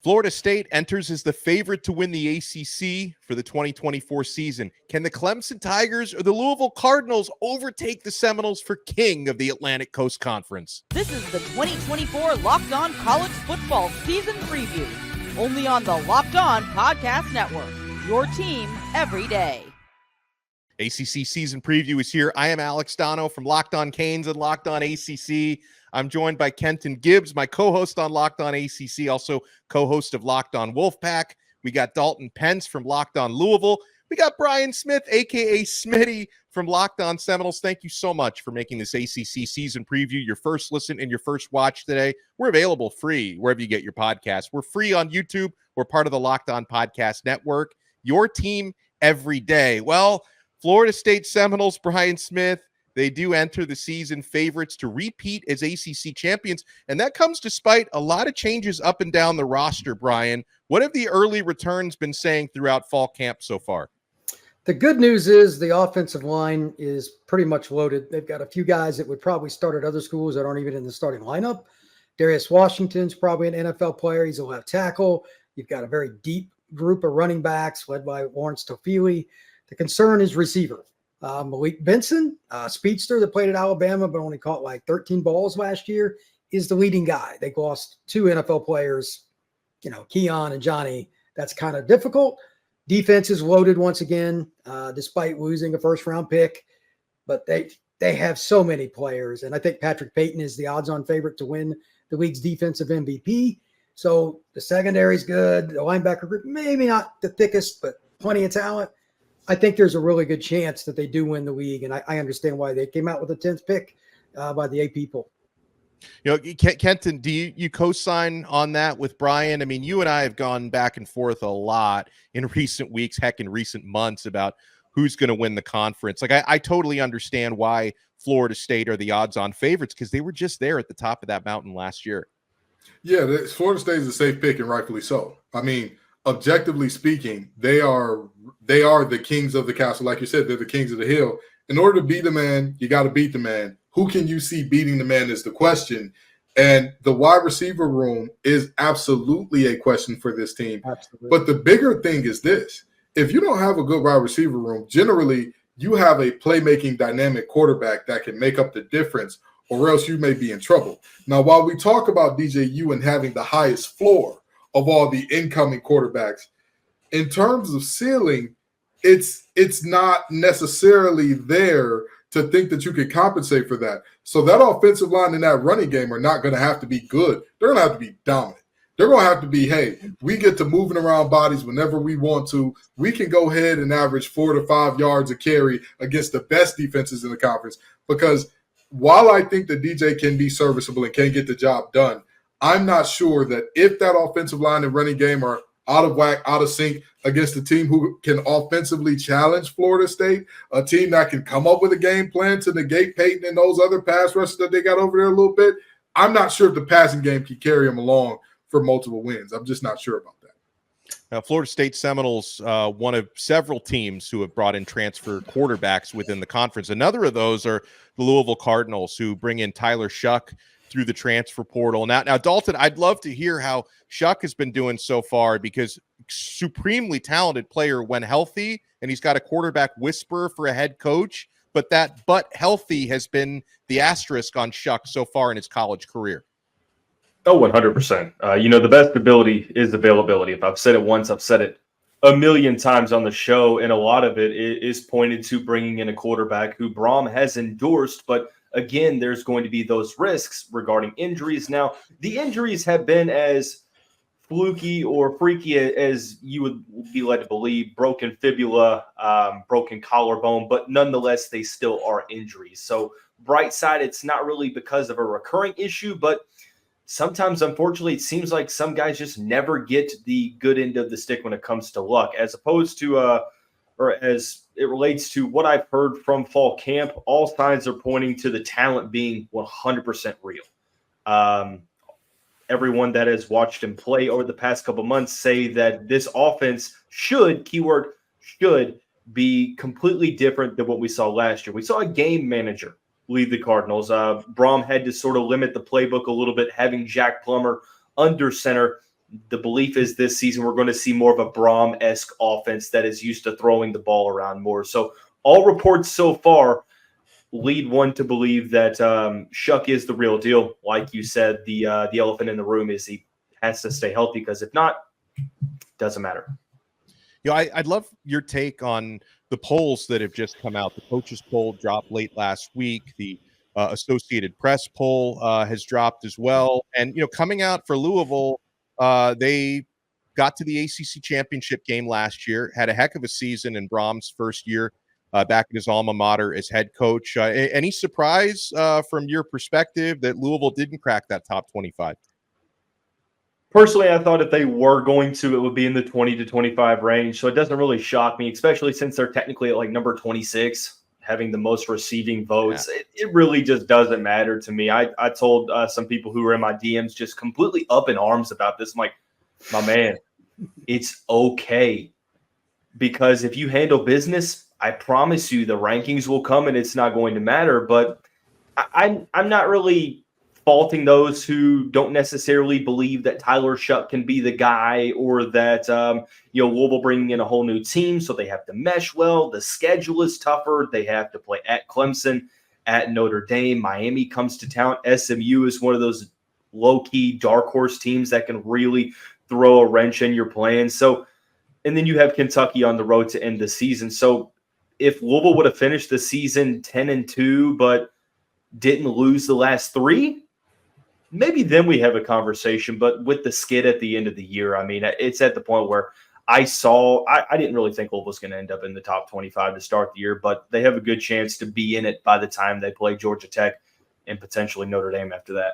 Florida State enters as the favorite to win the ACC for the 2024 season. Can the Clemson Tigers or the Louisville Cardinals overtake the Seminoles for king of the Atlantic Coast Conference? This is the 2024 Locked On College Football Season Preview, only on the Locked On Podcast Network, your team every day. ACC Season Preview is here. I am Alex Dono from Locked On Canes and Locked On ACC. I'm joined by Kenton Gibbs, my co-host on Locked On ACC, also co-host of Locked On Wolfpack. We got Dalton Pence from Locked On Louisville. We got Brian Smith, a.k.a. Smitty, from Locked On Seminoles. Thank you so much for making this ACC Season Preview your first listen and your first watch today. We're available free wherever you get your podcasts. We're free on YouTube. We're part of the Locked On Podcast Network. Your team every day. Well, Florida State Seminoles, Brian Smith, they do enter the season favorites to repeat as ACC champions, and that comes despite a lot of changes up and down the roster, Brian. What have the early returns been saying throughout fall camp so far? The good news is the offensive line is pretty much loaded. They've got a few guys that would probably start at other schools that aren't even in the starting lineup. Darius Washington's probably an NFL player. He's a left tackle. You've got a very deep group of running backs led by Lawrence Tofili. The concern is receiver. Malik Benson, speedster that played at Alabama but only caught like 13 balls last year, is the leading guy. They lost two NFL players, Keon and Johnny. That's kind of difficult. Defense is loaded once again, despite losing a first-round pick. But they have so many players, and I think Patrick Payton is the odds-on favorite to win the league's defensive MVP. So the secondary is good. The linebacker group, maybe not the thickest, but plenty of talent. I think there's a really good chance that they do win the league, and I understand why they came out with a 10th pick by the AP poll. Kenton, do you co-sign on that with Brian? I mean, you and I have gone back and forth a lot in recent weeks, heck, in recent months about who's going to win the conference. Like, I totally understand why Florida State are the odds-on favorites because they were just there at the top of that mountain last year. Yeah, Florida State is a safe pick, and rightfully so. I mean, objectively speaking, they are the kings of the castle. Like you said, they're the kings of the hill. In order to beat the man, you got to beat the man. Who can you see beating the man is the question. And the wide receiver room is absolutely a question for this team. Absolutely. But the bigger thing is this. If you don't have a good wide receiver room, generally you have a playmaking dynamic quarterback that can make up the difference, or else you may be in trouble. Now, while we talk about DJU and having the highest floor of all the incoming quarterbacks, in terms of ceiling, it's not necessarily there to think that you can compensate for that. So that offensive line and that running game are not going to have to be good. They're going to have to be dominant. They're going to have to be, hey, we get to moving around bodies whenever we want to. We can go ahead and average 4 to 5 yards a carry against the best defenses in the conference. Because while I think that DJ can be serviceable and can get the job done, I'm not sure that if that offensive line and running game are out of whack, out of sync against a team who can offensively challenge Florida State, a team that can come up with a game plan to negate Peyton and those other pass rushers that they got over there a little bit, I'm not sure if the passing game can carry them along for multiple wins. I'm just not sure about that. Now, Florida State Seminoles, one of several teams who have brought in transfer quarterbacks within the conference. Another of those are the Louisville Cardinals, who bring in Tyler Shuck through the transfer portal. Now, Dalton, I'd love to hear how Shuck has been doing so far, because supremely talented player when healthy, and he's got a quarterback whisperer for a head coach, but that "but healthy" has been the asterisk on Shuck so far in his college career. Oh, 100%. The best ability is availability. If I've said it once, I've said it a million times on the show, and a lot of it is pointed to bringing in a quarterback who Brom has endorsed, but again, there's going to be those risks regarding injuries. Now, the injuries have been as fluky or freaky as you would be led to believe: broken fibula, broken collarbone, but nonetheless, they still are injuries. So, bright side, it's not really because of a recurring issue, but sometimes, unfortunately, it seems like some guys just never get the good end of the stick when it comes to luck, as opposed to or as it relates to what I've heard from fall camp. All signs are pointing to the talent being 100% real. Everyone that has watched him play over the past couple months say that this offense should, keyword should, be completely different than what we saw last year. We saw a game manager lead the Cardinals. Brom had to sort of limit the playbook a little bit, having Jack Plummer under center. the belief is this season we're going to see more of a Brom-esque offense that is used to throwing the ball around more. So all reports so far lead one to believe that Shuck is the real deal. Like you said, the elephant in the room is he has to stay healthy, because if not, doesn't matter. I'd love your take on the polls that have just come out. The coaches poll dropped late last week. The Associated Press poll has dropped as well. And, coming out for Louisville, they got to the ACC championship game last year, had a heck of a season in Brom's first year back at his alma mater as head coach. Any surprise from your perspective that Louisville didn't crack that top 25? Personally, I thought if they were going to, it would be in the 20 to 25 range. So it doesn't really shock me, especially since they're technically at like number 26, having the most receiving votes. Yeah. It really just doesn't matter to me. I told some people who were in my DMs just completely up in arms about this. I'm like, my man, it's okay. Because if you handle business, I promise you the rankings will come and it's not going to matter. But I'm not really faulting those who don't necessarily believe that Tyler Shuck can be the guy, or that Louisville bringing in a whole new team, so they have to mesh well. The schedule is tougher. They have to play at Clemson, at Notre Dame. Miami comes to town. SMU is one of those low-key dark horse teams that can really throw a wrench in your plans. So, and then you have Kentucky on the road to end the season. So if Louisville would have finished the season 10-2, but didn't lose the last 3, maybe then we have a conversation. But with the skid at the end of the year, I mean, it's at the point where I didn't really think Louisville was going to end up in the top 25 to start the year, but they have a good chance to be in it by the time they play Georgia Tech and potentially Notre Dame after that.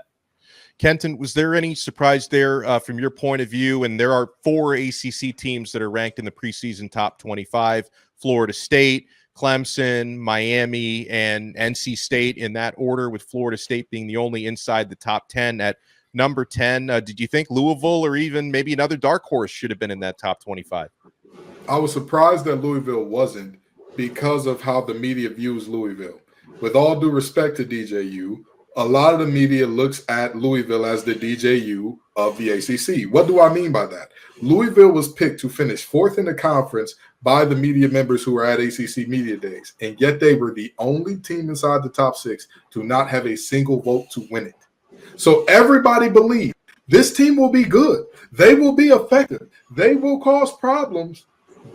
Kenton, was there any surprise there from your point of view? And there are 4 ACC teams that are ranked in the preseason top 25, Florida State, Clemson, Miami, and NC State in that order, with Florida State being the only inside the top 10 at number 10. Did you think Louisville or even maybe another dark horse should have been in that top 25? I was surprised that Louisville wasn't, because of how the media views Louisville. With all due respect to DJU, a lot of the media looks at Louisville as the DJU of the ACC. What do I mean by that? Louisville was picked to finish 4th in the conference by the media members who were at ACC Media Days, and yet they were the only team inside the top 6 to not have a single vote to win it. So everybody believed this team will be good. They will be effective. They will cause problems.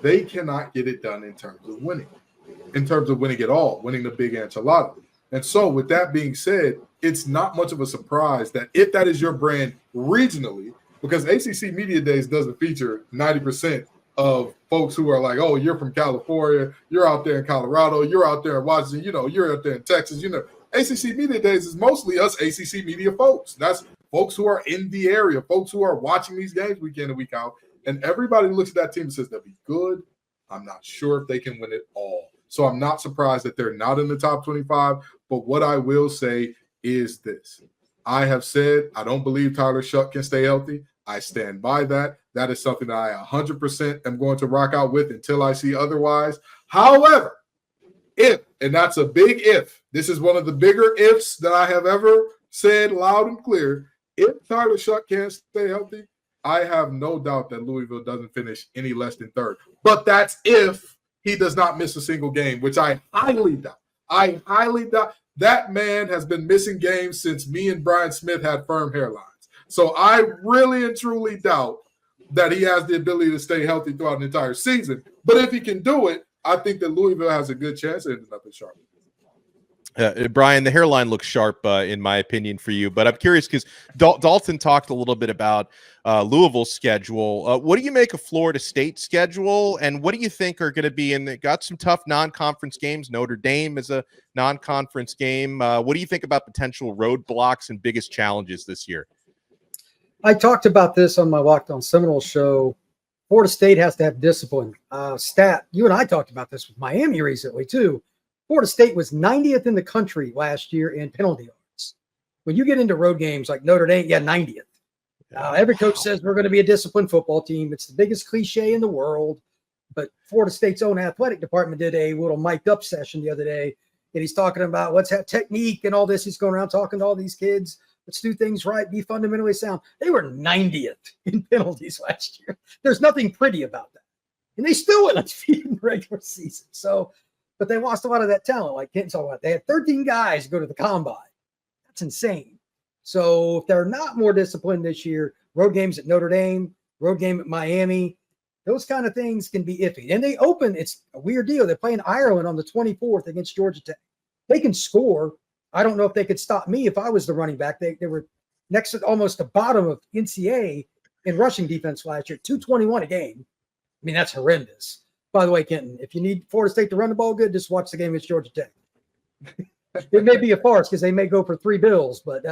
They cannot get it done in terms of winning it all, winning the big enchilada. And so with that being said, it's not much of a surprise that if that is your brand regionally, because ACC Media Days doesn't feature 90% of folks who are like, oh, you're from California, you're out there in Colorado, you're out there in Washington, you're out there in Texas, ACC Media Days is mostly us ACC media folks. That's folks who are in the area, folks who are watching these games week in and week out. And everybody looks at that team and says, they'll be good. I'm not sure if they can win it all. So I'm not surprised that they're not in the top 25. But what I will say is this. I have said I don't believe Tyler Shuck can stay healthy. I stand by that. That is something that I 100% am going to rock out with until I see otherwise. However, if, and that's a big if, this is one of the bigger ifs that I have ever said loud and clear, if Tyler Shuck can't stay healthy, I have no doubt that Louisville doesn't finish any less than 3rd. But that's if he does not miss a single game, which I highly doubt. I highly doubt. That man has been missing games since me and Brian Smith had firm hairlines. So I really and truly doubt that he has the ability to stay healthy throughout an entire season. But if he can do it, I think that Louisville has a good chance of ending up in Charlotte. Brian, the hairline looks sharp, in my opinion, for you. But I'm curious because Dalton talked a little bit about Louisville's schedule. What do you make of Florida State's schedule? And what do you think are going to be in the – got some tough non-conference games. Notre Dame is a non-conference game. What do you think about potential roadblocks and biggest challenges this year? I talked about this on my Locked On Seminoles show. Florida State has to have discipline. You and I talked about this with Miami recently, too. Florida State was 90th in the country last year in penalty yards. When you get into road games like Notre Dame, 90th. Every coach says we're going to be a disciplined football team. It's the biggest cliche in the world. But Florida State's own athletic department did a little mic'd up session the other day, and he's talking about let's have technique and all this. He's going around talking to all these kids. Let's do things right, be fundamentally sound. They were 90th in penalties last year. There's nothing pretty about that. And they still went undefeated in the regular season. So, but they lost a lot of that talent, like Kenton talked about. They had 13 guys go to the combine. That's insane. So if they're not more disciplined this year, road games at Notre Dame, road game at Miami, those kind of things can be iffy. And they open, it's a weird deal. They're playing Ireland on the 24th against Georgia Tech. They can score. I don't know if they could stop me if I was the running back. They were next to almost the bottom of NCAA in rushing defense last year, 221 a game. I mean, that's horrendous. By the way, Kenton, if you need Florida State to run the ball good, just watch the game against Georgia Tech. It may be a farce because they may go for 3 bills, but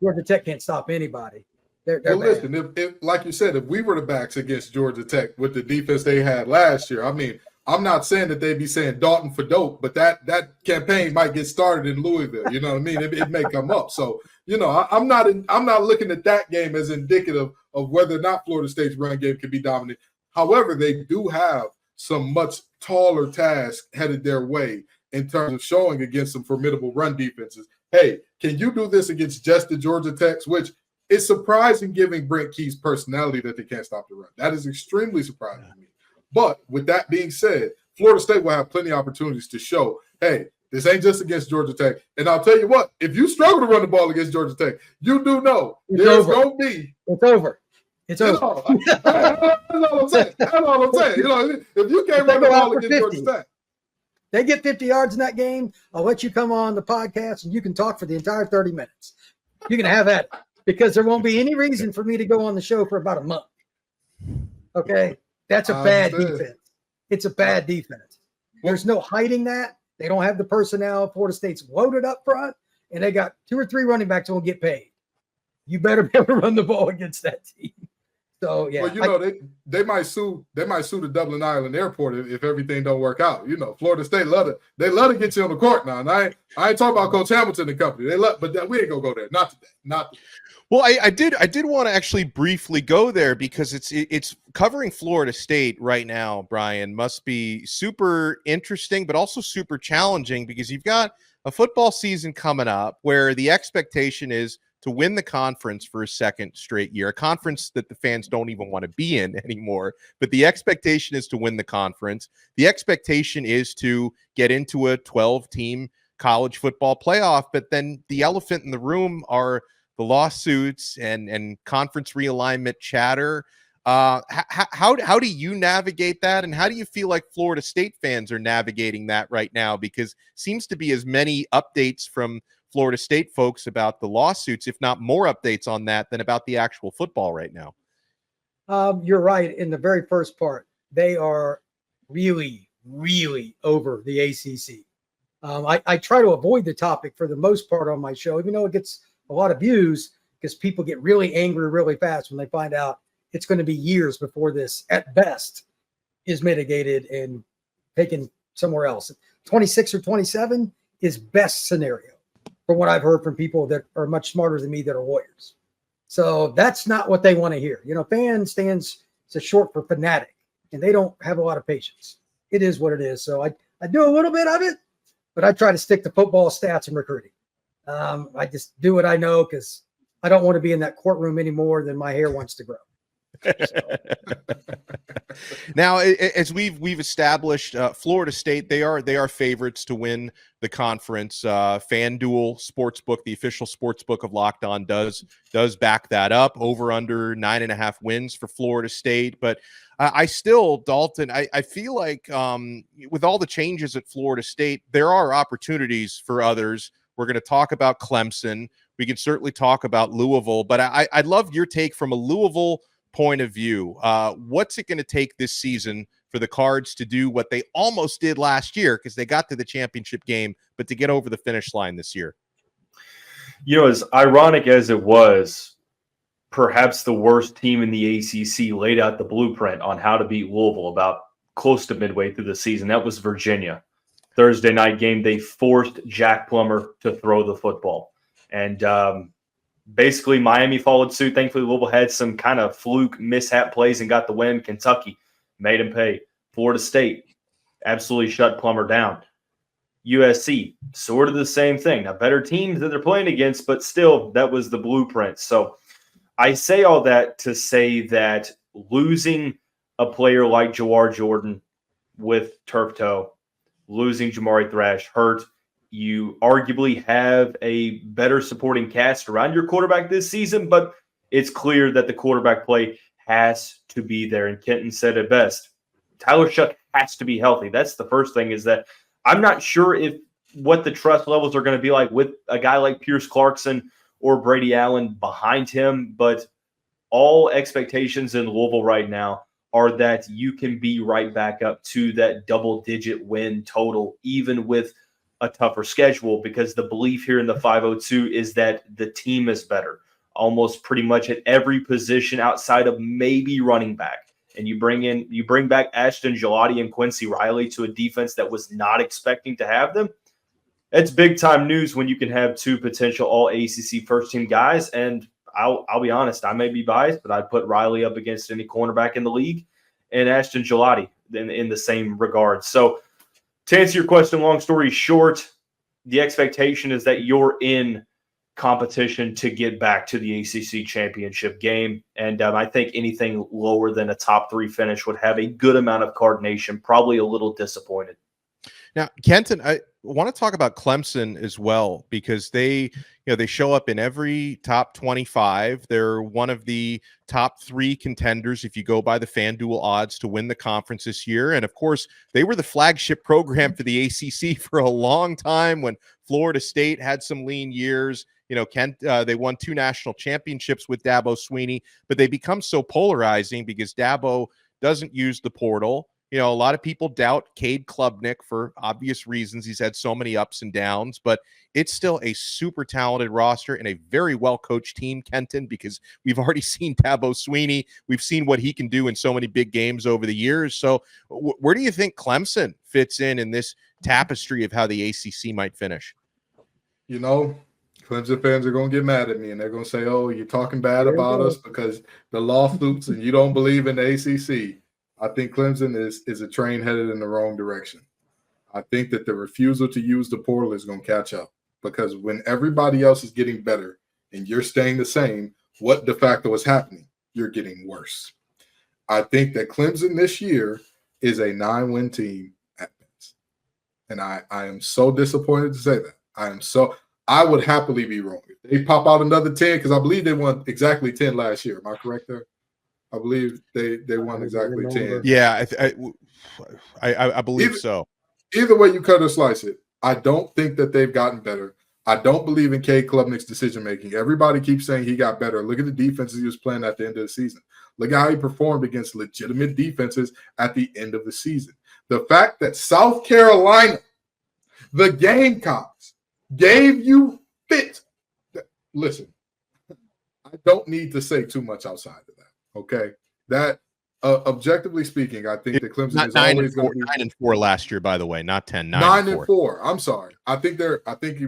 Georgia Tech can't stop anybody. They're listen, if like you said, if we were the backs against Georgia Tech with the defense they had last year, I mean, I'm not saying that they'd be saying Dalton for dope, but that campaign might get started in Louisville. You know what I mean? It may come up. So, I'm not looking at that game as indicative of whether or not Florida State's run game can be dominant. However, they do have some much taller tasks headed their way in terms of showing against some formidable run defenses. Hey, can you do this against just the Georgia Techs, which is surprising given Brent Key's personality that they can't stop the run. That is extremely surprising to me. But with that being said, Florida State will have plenty of opportunities to show, hey, this ain't just against Georgia Tech. And I'll tell you what, if you struggle to run the ball against Georgia Tech, you do know there's going to be. It's over. It's over. That's all I'm saying. That's all I'm saying. If you can't run the ball against Georgia Tech. They get 50 yards in that game, I'll let you come on the podcast and you can talk for the entire 30 minutes. You can have at it because there won't be any reason for me to go on the show for about a month. Okay? That's a bad defense. It's a bad defense. There's no hiding that. They don't have the personnel. Florida State's loaded up front, and they got 2 or 3 running backs who will get paid. You better be able to run the ball against that team. So yeah, well, they might sue the Dublin Island Airport if everything don't work out. Florida State love to get you on the court now. And I ain't talking about Coach Hamilton and company. We ain't gonna go there. Not today. Not today. Well, I did want to actually briefly go there because it's covering Florida State right now, Brian, must be super interesting, but also super challenging because you've got a football season coming up where the expectation is to win the conference for a second straight year, a conference that the fans don't even want to be in anymore. But the expectation is to win the conference. The expectation is to get into a 12-team college football playoff. But then the elephant in the room are the lawsuits and conference realignment chatter. How do you navigate that? And how do you feel like Florida State fans are navigating that right now? Because seems to be as many updates from Florida State folks about the lawsuits, if not more updates on that than about the actual football right now. You're right. In the very first part, they are really, really over the ACC. I try to avoid the topic for the most part on my show, even though it gets a lot of views because people get really angry really fast when they find out it's going to be years before this, at best, is mitigated and taken somewhere else. 26 or 27 is best scenario, from what I've heard from people that are much smarter than me that are lawyers. So that's not what they want to hear. Fan stands to short for fanatic, and they don't have a lot of patience. It is what it is. So I do a little bit of it, but I try to stick to football stats and recruiting. I just do what I know because I don't want to be in that courtroom any more than my hair wants to grow. Now, as we've established, Florida State, they are favorites to win the conference. FanDuel Sportsbook, the official sportsbook of Locked On, does back that up. Over under 9.5 wins for Florida State. But I still, Dalton, I feel like with all the changes at Florida State, there are opportunities for others. We're going to talk about Clemson. We can certainly talk about Louisville, but I'd love your take from a Louisville point of view. What's it going to take this season for the Cards to do what they almost did last year, because they got to the championship game, but to get over the finish line this year? As ironic as it was, perhaps the worst team in the ACC laid out the blueprint on how to beat Louisville about close to midway through the season. That was Virginia. Thursday night game, they forced Jack Plummer to throw the football. And basically, Miami followed suit. Thankfully, Louisville had some kind of fluke mishap plays and got the win. Kentucky made him pay. Florida State absolutely shut Plummer down. USC, sort of the same thing. Now, better teams that they're playing against, but still, that was the blueprint. So I say all that to say that losing a player like Jawar Jordan with turf toe, losing Jamari Thrash hurt, you arguably have a better supporting cast around your quarterback this season, but it's clear that the quarterback play has to be there. And Kenton said it best. Tyler Shuck has to be healthy. That's the first thing, is that I'm not sure if what the trust levels are going to be like with a guy like Pierce Clarkson or Brady Allen behind him, but all expectations in Louisville right now are that you can be right back up to that double-digit win total, even with a tougher schedule, because the belief here in the 502 is that the team is better, almost pretty much at every position outside of maybe running back. And you bring back Ashton Gelati and Quincy Riley to a defense that was not expecting to have them. It's big-time news when you can have two potential all-ACC first-team guys. And I'll be honest, I may be biased, but I'd put Riley up against any cornerback in the league and Ashton Gelati in the same regard. So to answer your question, long story short, the expectation is that you're in competition to get back to the ACC championship game. And I think anything lower than a top 3 finish would have a good amount of Card Nation, probably a little disappointed. Now, Kenton, I want to talk about Clemson as well, because they show up in every top 25. They're one of the top 3 contenders, if you go by the FanDuel odds, to win the conference this year. And of course, they were the flagship program for the ACC for a long time when Florida State had some lean years. They won 2 national championships with Dabo Swinney, but they become so polarizing because Dabo doesn't use the portal. A lot of people doubt Cade Klubnik for obvious reasons. He's had so many ups and downs, but it's still a super talented roster and a very well-coached team, Kenton, because we've already seen Dabo Swinney. We've seen what he can do in so many big games over the years. So where do you think Clemson fits in this tapestry of how the ACC might finish? Clemson fans are going to get mad at me, and they're going to say, oh, you're talking bad about us because the lawsuits and you don't believe in the ACC. I think Clemson is a train headed in the wrong direction. I think that the refusal to use the portal is going to catch up, because when everybody else is getting better and you're staying the same, what de facto is happening? You're getting worse. I think that Clemson this year is a 9-win team at best. And I am so disappointed to say that. I would happily be wrong. If they pop out another 10, because I believe they won exactly 10 last year. Am I correct there? I believe they won exactly 10. Yeah, I believe so. Either way you cut or slice it, I don't think that they've gotten better. I don't believe in Cade Klubnik's decision-making. Everybody keeps saying he got better. Look at the defenses he was playing at the end of the season. Look at how he performed against legitimate defenses at the end of the season. The fact that South Carolina, the Gamecocks, gave you fit. Listen, I don't need to say too much outside of that. Okay, that objectively speaking, I think that Clemson is always going to be 9-4 last year. By the way, not 10. 9-4. I'm sorry. I think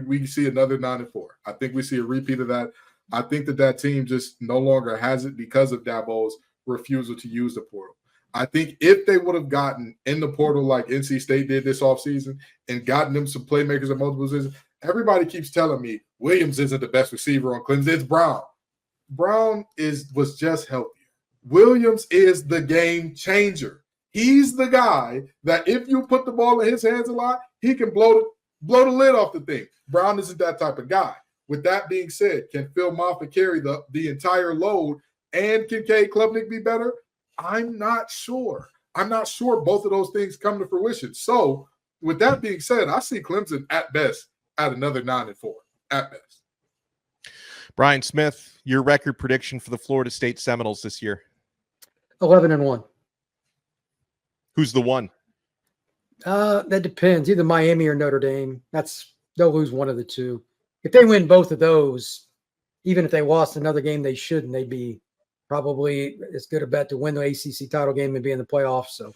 we see another 9-4. I think we see a repeat of that. I think that team just no longer has it because of Dabo's refusal to use the portal. I think if they would have gotten in the portal like NC State did this offseason and gotten them some playmakers at multiple positions, everybody keeps telling me Williams isn't the best receiver on Clemson. It's Brown. Brown was just healthier. Williams is the game changer. He's the guy that if you put the ball in his hands a lot, he can blow the lid off the thing. Brown isn't that type of guy. With that being said, can Phil Moffitt carry the entire load, and can Cade Klubnik be better? I'm not sure. I'm not sure both of those things come to fruition. So with that being said, I see Clemson at best at another 9-4 at best. Brian Smith, your record prediction for the Florida State Seminoles this year? 11-1. Who's the one? That depends. Either Miami or Notre Dame. They'll lose one of the two. If they win both of those, even if they lost another game they shouldn't, they'd be probably as good a bet to win the ACC title game and be in the playoffs. So,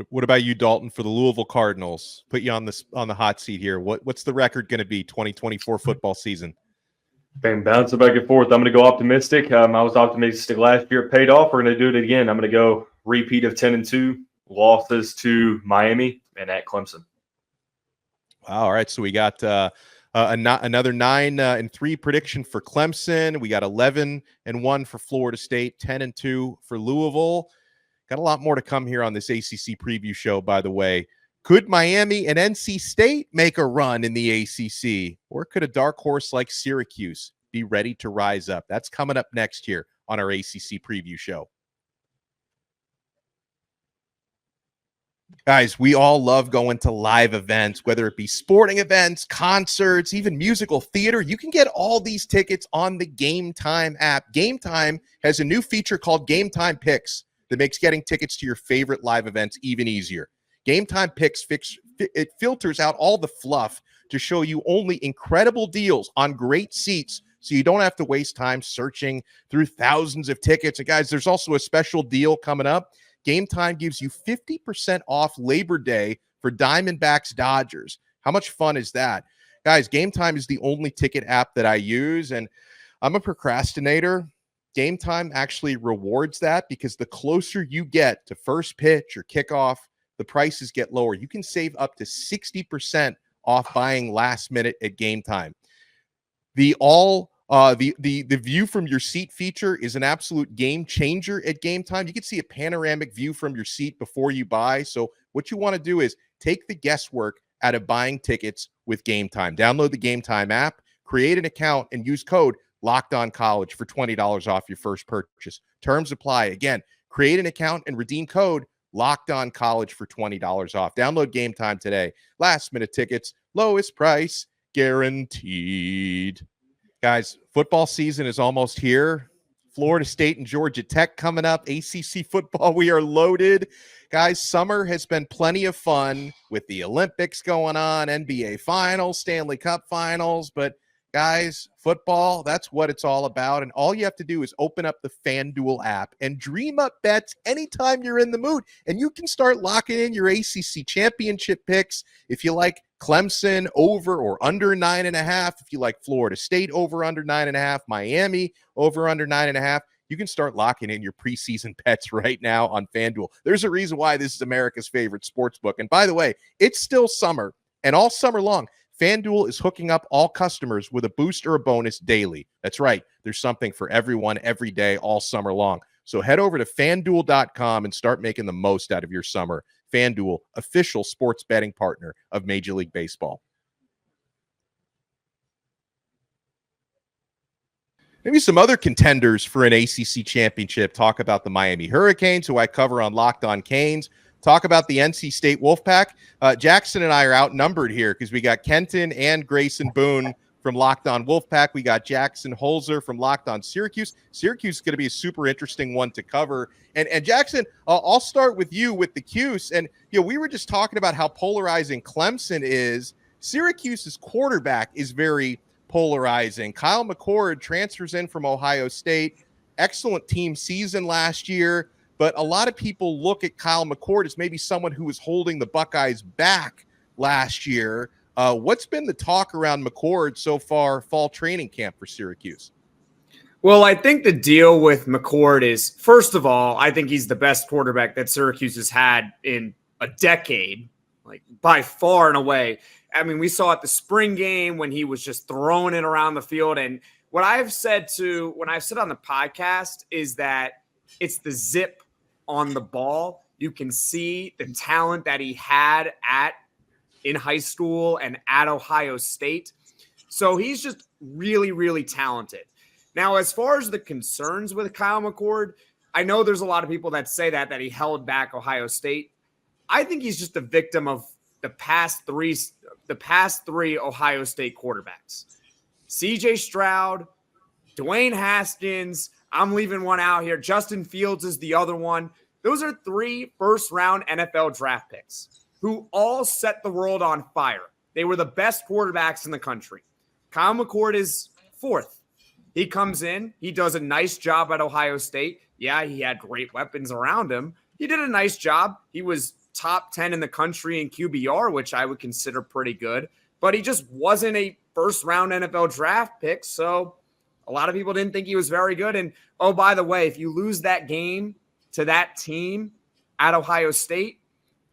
what about you, Dalton, for the Louisville Cardinals? Put you on the hot seat here. What's the record going to be 2024 football season? Bang, bouncing back and forth. I'm going to go optimistic. I was optimistic last year. It paid off. We're going to do it again. I'm going to go repeat of 10-2, losses to Miami and at Clemson. Wow, all right, so we got another 9-3 prediction for Clemson. We got 11-1 for Florida State, 10-2 for Louisville. Got a lot more to come here on this ACC preview show, by the way. Could Miami and NC State make a run in the ACC? Or could a dark horse like Syracuse be ready to rise up? That's coming up next here on our ACC preview show. Guys, we all love going to live events, whether it be sporting events, concerts, even musical theater. You can get all these tickets on the Game Time app. Game Time has a new feature called Game Time Picks that makes getting tickets to your favorite live events even easier. Game Time Picks it filters out all the fluff to show you only incredible deals on great seats, so you don't have to waste time searching through thousands of tickets. And guys, there's also a special deal coming up. Game Time gives you 50% off Labor Day for Diamondbacks Dodgers. How much fun is that? Guys, Game Time is the only ticket app that I use, and I'm a procrastinator. Game Time actually rewards that because the closer you get to first pitch or kickoff, the prices get lower. You can save up to 60% off buying last minute at Game Time. The view from your seat feature is an absolute game changer at Game Time. You can see a panoramic view from your seat before you buy. So what you want to do is take the guesswork out of buying tickets with Game Time. Download the Game Time app, create an account, and use code LOCKEDONCollege for $20 off your first purchase. Terms apply. Again, create an account and redeem code LOCKEDONCollege for $20 off. Download Game Time today. Last minute tickets, lowest price guaranteed. Guys, football season is almost here. Florida State and Georgia Tech coming up. ACC football, we are loaded. Guys, summer has been plenty of fun with the Olympics going on, NBA Finals, Stanley Cup Finals. But, guys, football, that's what it's all about. And all you have to do is open up the FanDuel app and dream up bets anytime you're in the mood. And you can start locking in your ACC championship picks if you like Clemson over or under 9.5. If you like Florida State over under 9.5, Miami over under 9.5, you can start locking in your preseason bets right now on FanDuel. There's a reason why this is America's favorite sports book. And by the way, it's still summer, and all summer long, FanDuel is hooking up all customers with a boost or a bonus daily. That's right. There's something for everyone every day all summer long. So head over to FanDuel.com and start making the most out of your summer. FanDuel, official sports betting partner of Major League Baseball. Maybe some other contenders for an ACC championship. Talk about the Miami Hurricanes, who I cover on Locked On Canes. Talk about the NC State Wolfpack. Jackson and I are outnumbered here because we got Kenton and Grayson Boone from Locked On Wolfpack. We got Jackson Holzer from Locked On Syracuse. Syracuse is going to be a super interesting one to cover. And Jackson, I'll start with you with the Cuse. And we were just talking about how polarizing Clemson is. Syracuse's quarterback is very polarizing. Kyle McCord transfers in from Ohio State. Excellent team season last year. But a lot of people look at Kyle McCord as maybe someone who was holding the Buckeyes back last year. What's been the talk around McCord so far fall training camp for Syracuse? Well, I think the deal with McCord is, first of all, I think he's the best quarterback that Syracuse has had in a decade, like by far and away. I mean, we saw at the spring game when he was just throwing it around the field. And what I've said on the podcast is that it's the zip on the ball. You can see the talent that he had in high school and at Ohio State. So he's just really, really talented. Now, as far as the concerns with Kyle McCord, I know there's a lot of people that say that he held back Ohio State. I think he's just a victim of the past three Ohio State quarterbacks. CJ Stroud, Dwayne Haskins, I'm leaving one out here. Justin Fields is the other one. Those are 3 first-round NFL draft picks who all set the world on fire. They were the best quarterbacks in the country. Kyle McCord is 4th. He comes in. He does a nice job at Ohio State. Yeah, he had great weapons around him. He did a nice job. He was top 10 in the country in QBR, which I would consider pretty good. But he just wasn't a first-round NFL draft pick, so a lot of people didn't think he was very good. And, oh, by the way, if you lose that game to that team at Ohio State,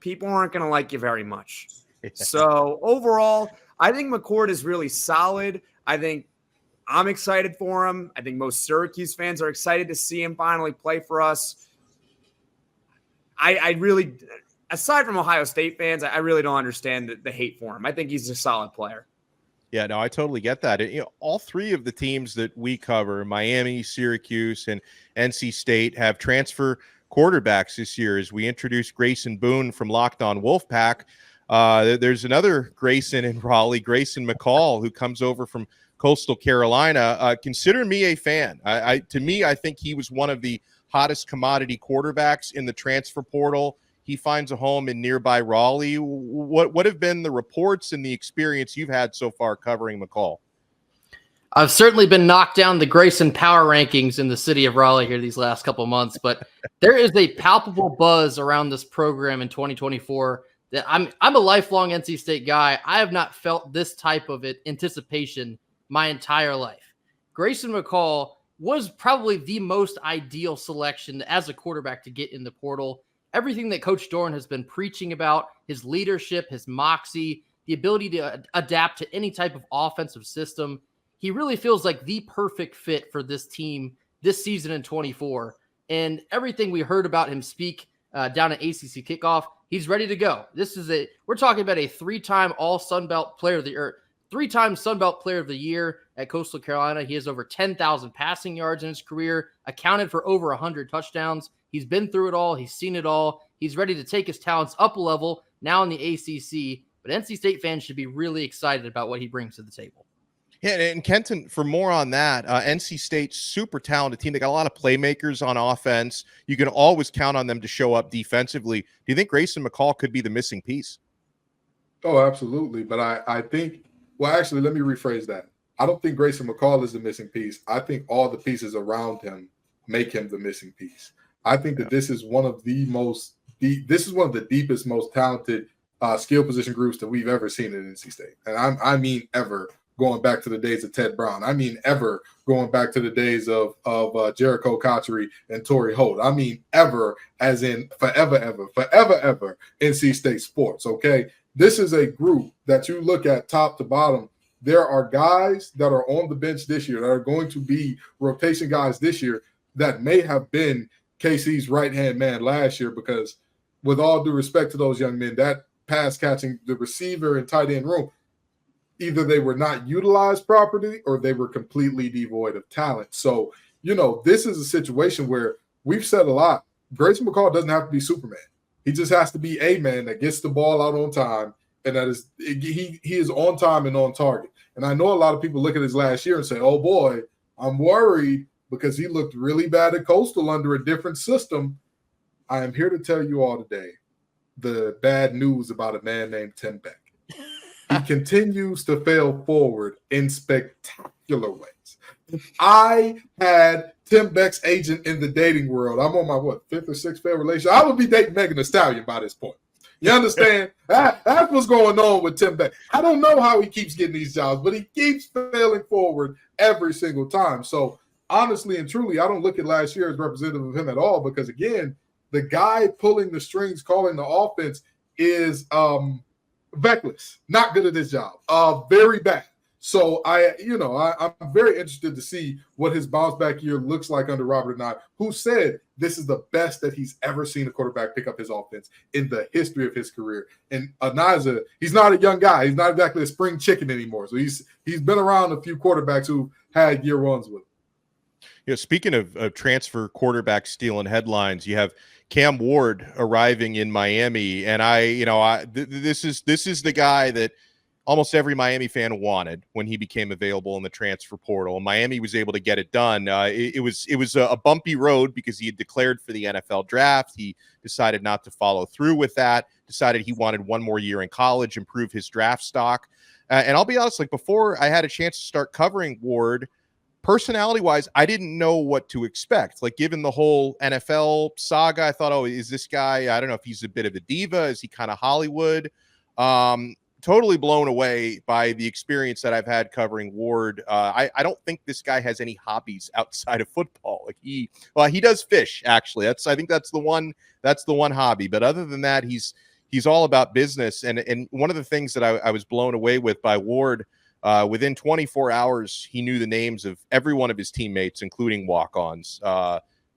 people aren't going to like you very much. So overall, I think McCord is really solid. I think I'm excited for him. I think most Syracuse fans are excited to see him finally play for us. I really, aside from Ohio State fans, I really don't understand the hate for him. I think he's a solid player. Yeah, no, I totally get that. All three of the teams that we cover, Miami, Syracuse, and NC State, have transfer quarterbacks this year. As we introduced Grayson Boone from Locked On Wolfpack, there's another Grayson in Raleigh, Grayson McCall, who comes over from Coastal Carolina. Consider me a fan. To me, I think he was one of the hottest commodity quarterbacks in the transfer portal. He finds a home in nearby Raleigh. What have been the reports and the experience you've had so far covering McCall? I've certainly been knocked down the Grayson power rankings in the city of Raleigh here these last couple of months, but there is a palpable buzz around this program in 2024 that I'm a lifelong NC State guy. I have not felt this type of anticipation my entire life. Grayson McCall was probably the most ideal selection as a quarterback to get in the portal. Everything that Coach Doran has been preaching about, his leadership, his moxie, the ability to adapt to any type of offensive system. He really feels like the perfect fit for this team this season in 24. And everything we heard about him speak down at ACC kickoff, he's ready to go. We're talking about a three-time Sun Belt Player of the Year at Coastal Carolina. He has over 10,000 passing yards in his career, accounted for over 100 touchdowns. He's been through it all. He's seen it all. He's ready to take his talents up a level now in the ACC. But NC State fans should be really excited about what he brings to the table. Yeah, and Kenton, for more on that, NC State's super talented team. They got a lot of playmakers on offense. You can always count on them to show up defensively. Do you think Grayson McCall could be the missing piece? Oh, absolutely. But I think, well, actually, let me rephrase that. I don't think Grayson McCall is the missing piece. I think all the pieces around him make him the missing piece. I think that this is one of the deepest, most talented skill position groups that we've ever seen at NC State. And I mean ever, going back to the days of Ted Brown. I mean ever, going back to the days of Jericho Cotchery and Torrey Holt. I mean ever, as in forever, ever, NC State sports, okay? This is a group that you look at top to bottom. There are guys that are on the bench this year that are going to be rotation guys this year that may have been KC's right-hand man last year, because with all due respect to those young men, that pass catching, the receiver and tight end room, either they were not utilized properly or they were completely devoid of talent. So, this is a situation where we've said a lot. Grayson McCall doesn't have to be Superman. He just has to be a man that gets the ball out on time, and that is he is on time and on target. And I know a lot of people look at his last year and say, oh boy, I'm worried, because he looked really bad at Coastal under a different system. I am here to tell you all today the bad news about a man named Tim Beck. He continues to fail forward in spectacular ways. If I had Tim Beck's agent in the dating world, I'm on my, fifth or sixth failed relationship, I would be dating Megan Thee Stallion by this point. You understand? That's what's going on with Tim Beck. I don't know how he keeps getting these jobs, but he keeps failing forward every single time. So, honestly and truly, I don't look at last year as representative of him at all, because, again, the guy pulling the strings, calling the offense is Beckless, not good at his job, very bad. So I'm very interested to see what his bounce back year looks like under Robert Anae, who said this is the best that he's ever seen a quarterback pick up his offense in the history of his career. And Anae, he's not a young guy. He's not exactly a spring chicken anymore. So he's been around a few quarterbacks who had year ones with him. Speaking of transfer quarterback stealing headlines, you have Cam Ward arriving in Miami, and this is the guy that almost every Miami fan wanted when he became available in the transfer portal. And Miami was able to get it done. It was a bumpy road because he had declared for the NFL draft. He decided not to follow through with that. Decided he wanted one more year in college, improve his draft stock. And I'll be honest, before I had a chance to start covering Ward, personality-wise, I didn't know what to expect. Given the whole NFL saga, I thought, is this guy, I don't know if he's a bit of a diva. Is he kind of Hollywood? Totally blown away by the experience that I've had covering Ward. I don't think this guy has any hobbies outside of football. He does fish, actually. I think that's the one hobby. But other than that, he's he's all about business. And one of the things that I was blown away with by Ward, within 24 hours, he knew the names of every one of his teammates, including walk-ons.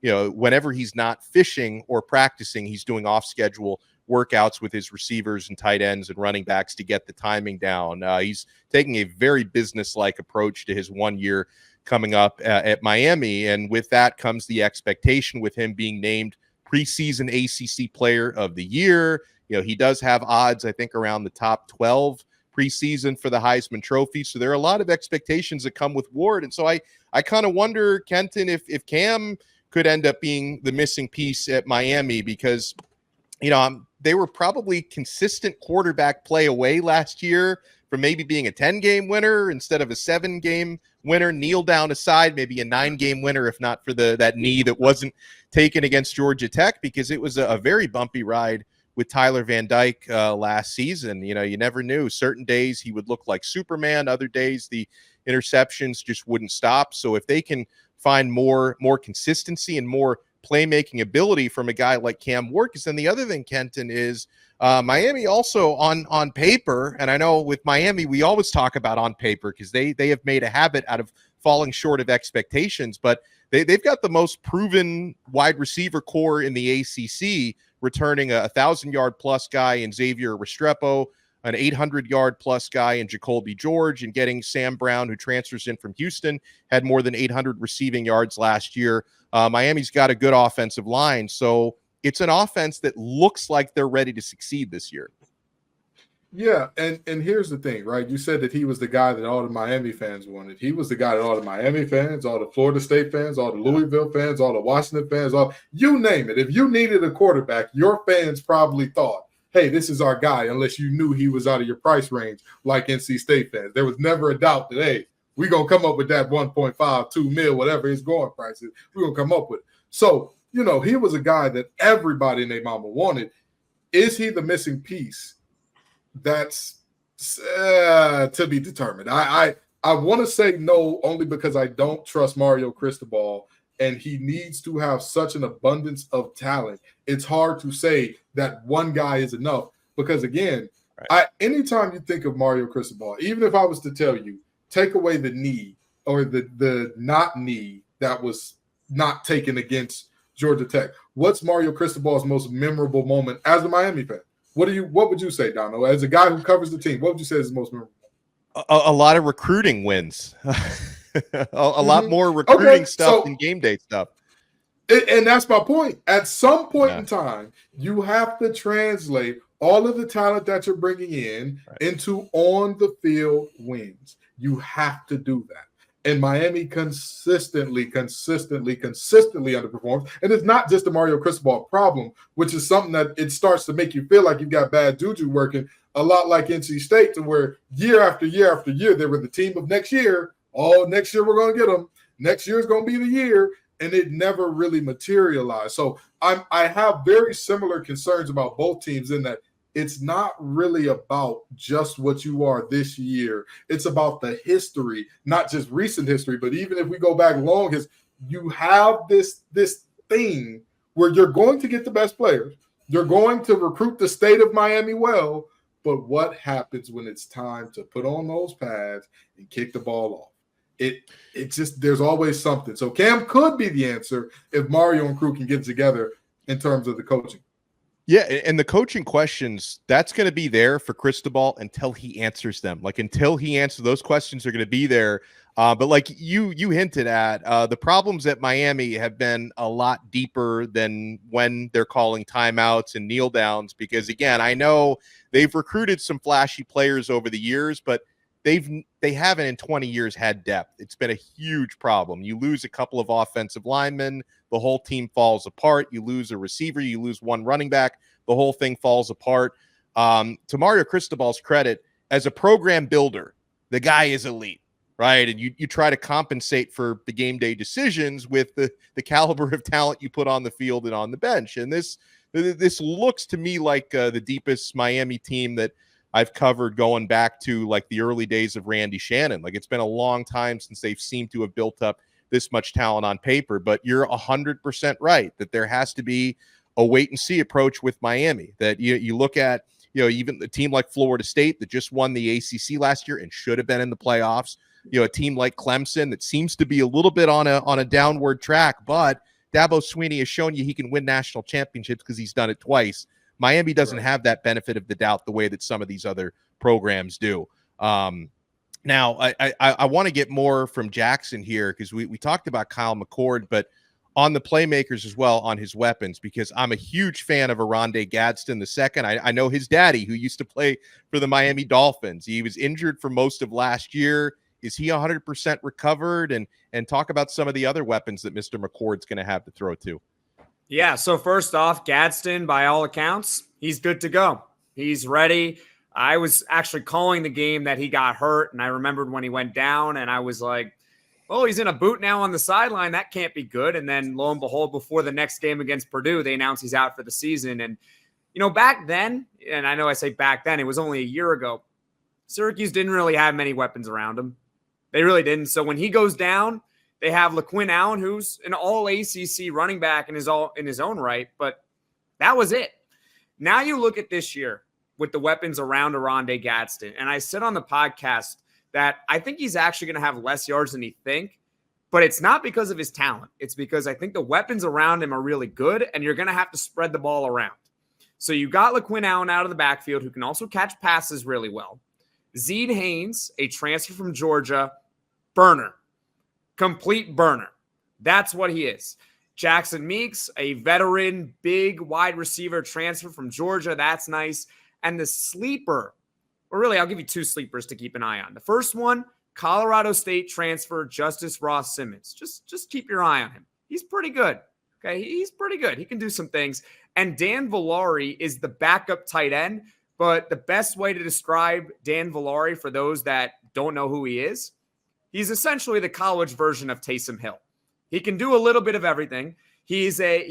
Whenever he's not fishing or practicing, he's doing off-schedule workouts with his receivers and tight ends and running backs to get the timing down. He's taking a very business-like approach to his 1 year coming up at Miami. And with that comes the expectation with him being named preseason ACC player of the year. He does have odds, I think, around the top 12 preseason for the Heisman Trophy. So there are a lot of expectations that come with Ward. And so I kind of wonder, Kenton, if Cam could end up being the missing piece at Miami, because, they were probably consistent quarterback play away last year from maybe being a 10-game winner instead of a 7-game winner. Kneel down aside, maybe a 9-game winner, if not for that knee that wasn't taken against Georgia Tech, because it was a very bumpy ride with Tyler Van Dyke last season. You never knew. Certain days he would look like Superman. Other days the interceptions just wouldn't stop. So if they can find more consistency and more playmaking ability from a guy like Cam Ward, because then the other thing, Kenton, is Miami also on paper, and I know with Miami we always talk about on paper because they have made a habit out of falling short of expectations, but they've got the most proven wide receiver core in the ACC, returning a 1,000-yard plus guy in Xavier Restrepo, an 800-yard plus guy in Jacoby George, and getting Sam Brown, who transfers in from Houston, had more than 800 receiving yards last year. Miami's got a good offensive line, so it's an offense that looks like they're ready to succeed this year. Yeah, and here's the thing, right? You said that he was the guy that all the Miami fans wanted. He was the guy that all the Miami fans, all the Florida State fans, all the Louisville fans, all the Washington fans, you name it. If you needed a quarterback, your fans probably thought, hey, this is our guy, unless you knew he was out of your price range like NC State fans. There was never a doubt that, hey, we're going to come up with that 1.5, 2 mil, whatever his going price is. We're going to come up with it. So, he was a guy that everybody and their mama wanted. Is he the missing piece? That's to be determined. I want to say no, only because I don't trust Mario Cristobal, and he needs to have such an abundance of talent. It's hard to say that one guy is enough because, again, anytime you think of Mario Cristobal, even if I was to tell you, take away the knee or the not knee that was not taken against Georgia Tech, what's Mario Cristobal's most memorable moment as a Miami fan? What would you say, Dono? As a guy who covers the team, what would you say is the most memorable? A lot of recruiting wins. a lot more recruiting stuff than game day stuff. And that's my point. At some point in time, you have to translate all of the talent that you're bringing in into on-the-field wins. You have to do that. And Miami consistently underperforms. And it's not just a Mario Cristobal problem, which is something that it starts to make you feel like you've got bad juju working, a lot like NC State, to where year after year after year, they were the team of next year. Oh, next year we're going to get them. Next year is going to be the year. And it never really materialized. So I have very similar concerns about both teams in that it's not really about just what you are this year. It's about the history, not just recent history, but even if we go back long, you have this thing where you're going to get the best players. You're going to recruit the state of Miami well, but what happens when it's time to put on those pads and kick the ball off? It just, there's always something. So Cam could be the answer if Mario and crew can get together in terms of the coaching. Yeah, and the coaching questions, that's going to be there for Cristobal until he answers them. Like, until he answers, those questions are going to be there. But like you hinted at, the problems at Miami have been a lot deeper than when they're calling timeouts and kneel downs. Because, again, I know they've recruited some flashy players over the years, but they haven't in 20 years had depth. It's been a huge problem. You lose a couple of offensive linemen, the whole team falls apart. You lose a receiver, you lose one running back, the whole thing falls apart. To Mario Cristobal's credit, as a program builder, the guy is elite, right? And you try to compensate for the game day decisions with the caliber of talent you put on the field and on the bench. And this looks to me like the deepest Miami team that I've covered going back to like the early days of Randy Shannon. Like, it's been a long time since they've seemed to have built up this much talent on paper, but you're 100% right that there has to be a wait and see approach with Miami. That you look at, even the team like Florida State that just won the ACC last year and should have been in the playoffs. A team like Clemson that seems to be a little bit on a downward track, but Dabo Swinney has shown you he can win national championships because he's done it twice. Miami doesn't have that benefit of the doubt the way that some of these other programs do. Now, I want to get more from Jackson here because we talked about Kyle McCord, but on the playmakers as well, on his weapons, because I'm a huge fan of Oronde Gadsden II. I know his daddy, who used to play for the Miami Dolphins. He was injured for most of last year. Is he 100% recovered? And talk about some of the other weapons that Mr. McCord's going to have to throw to. Yeah, so first off, Gadsden, by all accounts, he's good to go. He's ready. I was actually calling the game that he got hurt, and I remembered when he went down, and I was like, oh, he's in a boot now on the sideline. That can't be good. And then lo and behold, before the next game against Purdue, they announced he's out for the season. And, back then, and I know I say back then, it was only a year ago, Syracuse didn't really have many weapons around him. They really didn't. So when he goes down, they have LaQuinn Allen, who's an all ACC running back in his own right, but that was it. Now you look at this year with the weapons around Oronde Gadsden, and I said on the podcast that I think he's actually going to have less yards than you think, but it's not because of his talent. It's because I think the weapons around him are really good, and you're going to have to spread the ball around. So you got LaQuinn Allen out of the backfield, who can also catch passes really well. Zeed Haynes, a transfer from Georgia, burner, complete burner. That's what he is. Jackson Meeks, a veteran, big wide receiver transfer from Georgia. That's nice. And the sleeper, or really, I'll give you two sleepers to keep an eye on. The first one, Colorado State transfer Justice Ross Simmons. Just keep your eye on him. He's pretty good. Okay, he's pretty good. He can do some things. And Dan Villari is the backup tight end. But the best way to describe Dan Villari, for those that don't know who he is, he's essentially the college version of Taysom Hill. He can do a little bit of everything. He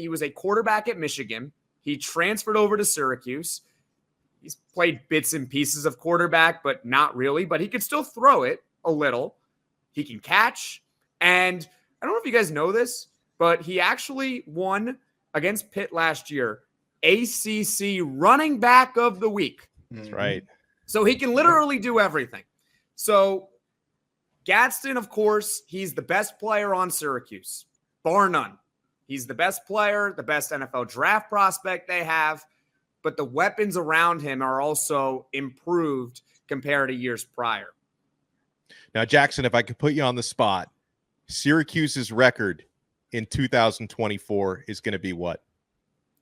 was a quarterback at Michigan. He transferred over to Syracuse. He's played bits and pieces of quarterback, but not really. But he could still throw it a little. He can catch. And I don't know if you guys know this, but he actually won against Pitt last year, ACC running back of the week. That's right. So he can literally do everything. So Gadsden, of course, he's the best player on Syracuse, bar none. He's the best player, the best NFL draft prospect they have, but the weapons around him are also improved compared to years prior. Now, Jackson, if I could put you on the spot, Syracuse's record in 2024 is going to be what?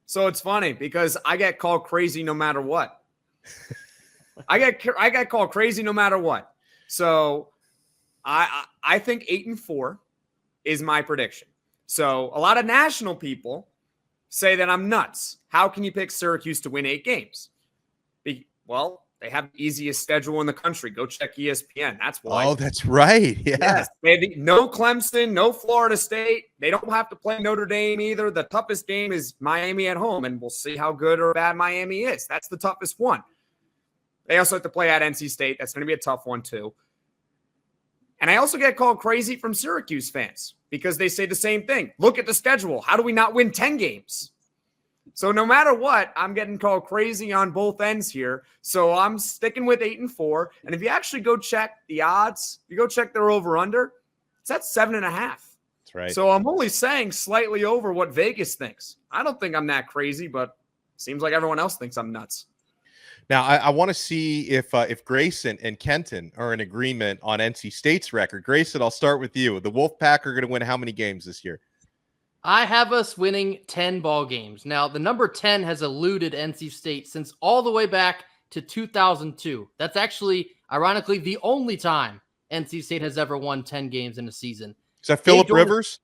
So it's funny because I get called crazy no matter what. I get called crazy no matter what. So I think 8-4 is my prediction. So a lot of national people say that I'm nuts. How can you pick Syracuse to win 8 games? Well, they have the easiest schedule in the country. Go check ESPN. That's why. Oh, that's right. Yeah. Yes. No Clemson, no Florida State. They don't have to play Notre Dame either. The toughest game is Miami at home, and we'll see how good or bad Miami is. That's the toughest one. They also have to play at NC State. That's going to be a tough one too. And I also get called crazy from Syracuse fans because they say the same thing. Look at the schedule. How do we not win 10 games? So no matter what, I'm getting called crazy on both ends here. So I'm sticking with 8-4. And if you actually go check the odds, you go check their over-under, it's at 7.5. That's right. So I'm only saying slightly over what Vegas thinks. I don't think I'm that crazy, but it seems like everyone else thinks I'm nuts. Now, I want to see if Grayson and Kenton are in agreement on NC State's record. Grayson, I'll start with you. The Wolfpack are going to win how many games this year? I have us winning 10 ball games. Now, the number 10 has eluded NC State since all the way back to 2002. That's actually, ironically, the only time NC State has ever won 10 games in a season. Is that Phillip Rivers?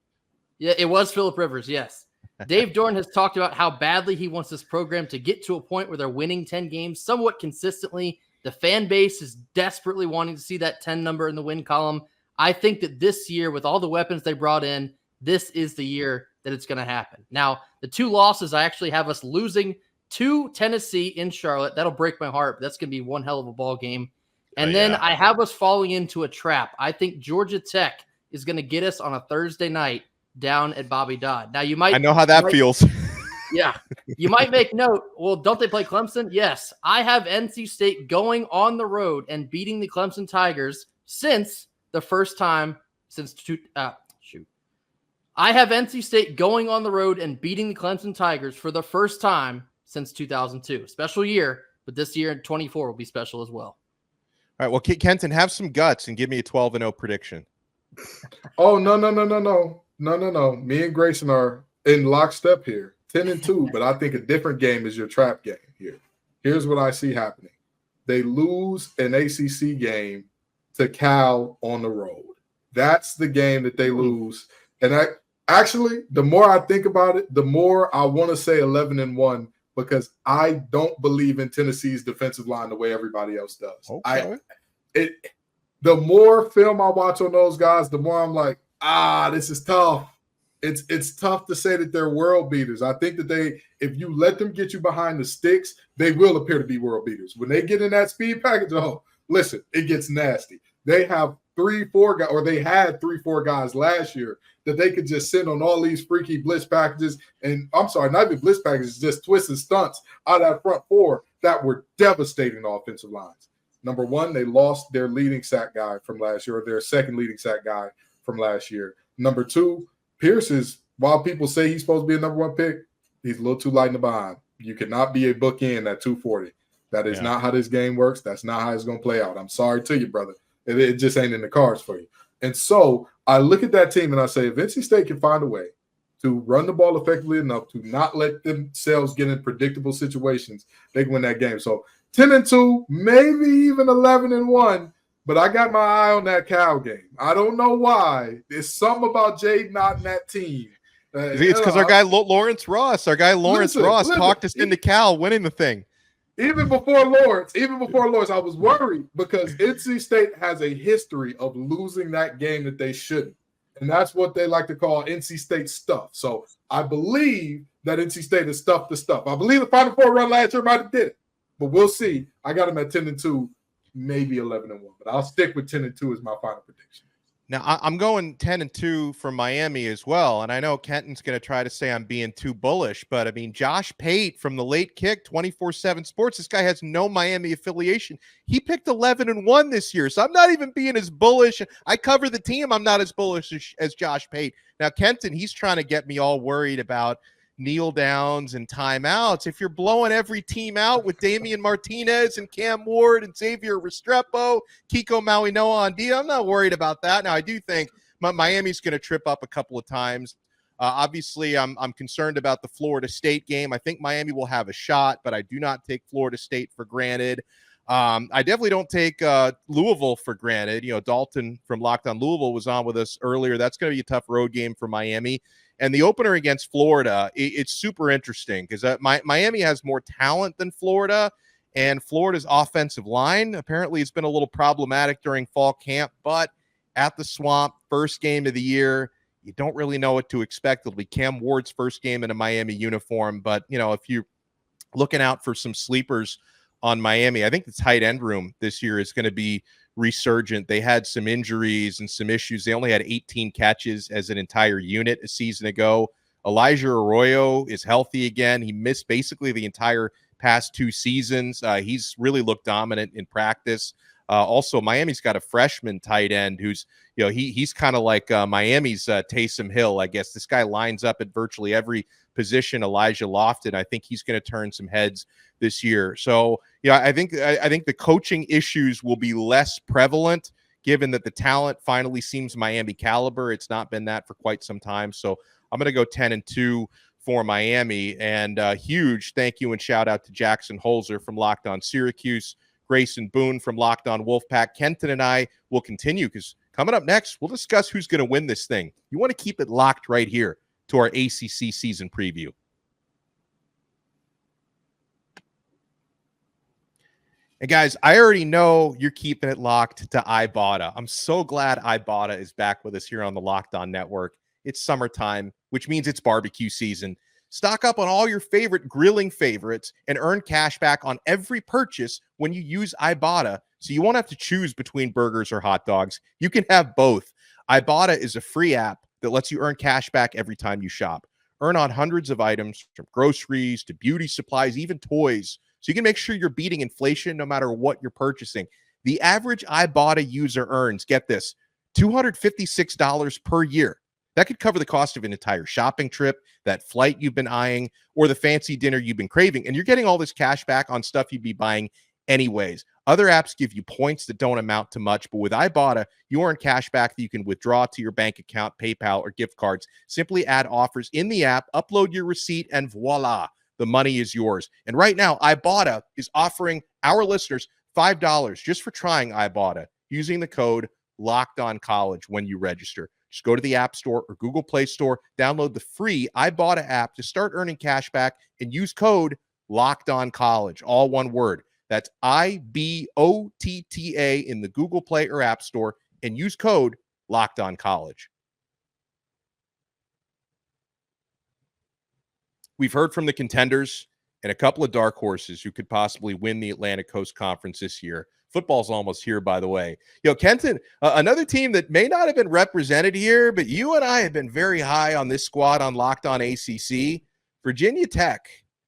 Yeah, it was Phillip Rivers, yes. Dave Dorn has talked about how badly he wants this program to get to a point where they're winning 10 games somewhat consistently. The fan base is desperately wanting to see that 10 number in the win column. I think that this year, with all the weapons they brought in, this is the year that it's going to happen. Now, the 2 losses, I actually have us losing to Tennessee in Charlotte. That'll break my heart, but that's going to be one hell of a ball game. And then I have us falling into a trap. I think Georgia Tech is going to get us on a Thursday night down at Bobby Dodd. Now, you might... I know how that feels. Yeah. You might make note. Well, don't they play Clemson? Yes. I have NC State going on the road and beating the Clemson Tigers since the first time since I have NC State going on the road and beating the Clemson Tigers for the first time since 2002. Special year, but this year in 24 will be special as well. All right. Well, Kenton, have some guts and give me a 12-0 prediction. Oh, no. Me and Grayson are in lockstep here. 10-2, but I think a different game is your trap game here. Here's what I see happening. They lose an ACC game to Cal on the road. That's the game that they lose. And the more I think about it, the more I want to say 11-1 because I don't believe in Tennessee's defensive line the way everybody else does. Okay. The more film I watch on those guys, the more I'm like, this is tough. It's tough to say that they're world beaters. I think that if you let them get you behind the sticks, they will appear to be world beaters. When they get in that speed package, listen, it gets nasty. They have 3-4 guys, or they had 3-4 guys last year that they could just send on all these freaky blitz packages. And I'm sorry, not even blitz packages, just twists and stunts out of that front four that were devastating the offensive lines. Number one, they lost their leading sack guy from last year, or their second leading sack guy from last year. Number two, Pierce is, while people say he's supposed to be a number one pick, he's a little too light in the behind. You cannot be a bookend at 240. That is not how this game works. That's not how it's going to play out. I'm sorry to you, brother. It just ain't in the cards for you. And so I look at that team and I say, if NC State can find a way to run the ball effectively enough to not let themselves get in predictable situations, they can win that game. So 10-2, maybe even 11-1. But I got my eye on that Cal game. I don't know why. There's something about Jade not in that team. It's because our guy Lawrence Ross talked us into Cal winning the thing. Even before Lawrence, I was worried because NC State has a history of losing that game that they shouldn't. And that's what they like to call NC State stuff. So I believe that NC State is stuff to stuff. I believe the Final Four run last year might have did it. But we'll see. I got them at 10-2. Maybe 11-1, but I'll stick with 10-2 as my final prediction. Now I'm going 10-2 for Miami as well, and I know Kenton's going to try to say I'm being too bullish, but I mean Josh Pate from the Late Kick 24/7 Sports. This guy has no Miami affiliation. He picked 11-1 this year, so I'm not even being as bullish. I cover the team. I'm not as bullish as Josh Pate. Now Kenton, he's trying to get me all worried about kneel downs and timeouts. If you're blowing every team out with Damian Martinez and Cam Ward and Xavier Restrepo, Kiko Mauinoa on D, I'm not worried about that. Now, I do think Miami's going to trip up a couple of times. Obviously, I'm concerned about the Florida State game. I think Miami will have a shot, but I do not take Florida State for granted. I definitely don't take Louisville for granted. You know, Dalton from Locked On Louisville was on with us earlier. That's going to be a tough road game for Miami. And the opener against Florida, it's super interesting because Miami has more talent than Florida, and Florida's offensive line apparently has been a little problematic during fall camp. But at the Swamp, first game of the year, you don't really know what to expect. It'll be Cam Ward's first game in a Miami uniform. But, you know, if you're looking out for some sleepers on Miami, I think the tight end room this year is going to be resurgent. They had some injuries and some issues. They only had 18 catches as an entire unit a season ago. Elijah Arroyo is healthy again. He missed basically the entire past 2 seasons. He's really looked dominant in practice. Also, Miami's got a freshman tight end who's, you know, he's kind of like Miami's Taysom Hill, I guess. This guy lines up at virtually every position. Elijah Lofton, I think he's going to turn some heads this year. So, yeah, I think the coaching issues will be less prevalent given that the talent finally seems Miami caliber. It's not been that for quite some time. So I'm going to go 10-2 for Miami. And huge thank you and shout out to Jackson Holzer from Locked On Syracuse, Grayson Boone from Locked On Wolfpack. Kenton and I will continue because coming up next, we'll discuss who's going to win this thing. You want to keep it locked right here to our ACC season preview. And guys, I already know you're keeping it locked to Ibotta. I'm so glad Ibotta is back with us here on the Locked On Network. It's summertime, which means it's barbecue season. Stock up on all your favorite grilling favorites and earn cash back on every purchase when you use Ibotta, so you won't have to choose between burgers or hot dogs. You can have both. Ibotta is a free app that lets you earn cash back every time you shop. Earn on hundreds of items from groceries to beauty supplies, even toys. So you can make sure you're beating inflation no matter what you're purchasing. The average Ibotta user earns, get this, $256 per year. That could cover the cost of an entire shopping trip, that flight you've been eyeing, or the fancy dinner you've been craving. And you're getting all this cash back on stuff you'd be buying anyways. Other apps give you points that don't amount to much, but with Ibotta, you earn cash back that you can withdraw to your bank account, PayPal, or gift cards. Simply add offers in the app, upload your receipt, and voila, the money is yours. And right now, Ibotta is offering our listeners $5 just for trying Ibotta using the code LOCKEDONCollege when you register. Just go to the App Store or Google Play Store, download the free Ibotta app to start earning cash back, and use code LOCKEDONCollege, all one word. That's IBOTTA in the Google Play or App Store, and use code LOCKEDONCollege. We've heard from the contenders and a couple of dark horses who could possibly win the Atlantic Coast Conference this year. Football's almost here, by the way. Kenton, another team that may not have been represented here, but you and I have been very high on this squad on Locked On ACC. Virginia Tech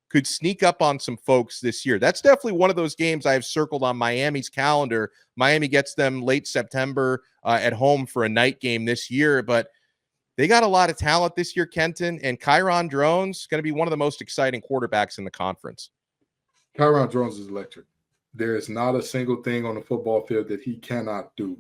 could sneak up on some folks this year. That's definitely one of those games I have circled on Miami's calendar. Miami gets them late September at home for a night game this year, but they got a lot of talent this year, Kenton, and Kyron Drones going to be one of the most exciting quarterbacks in the conference. Kyron Drones is electric. There is not a single thing on the football field that he cannot do.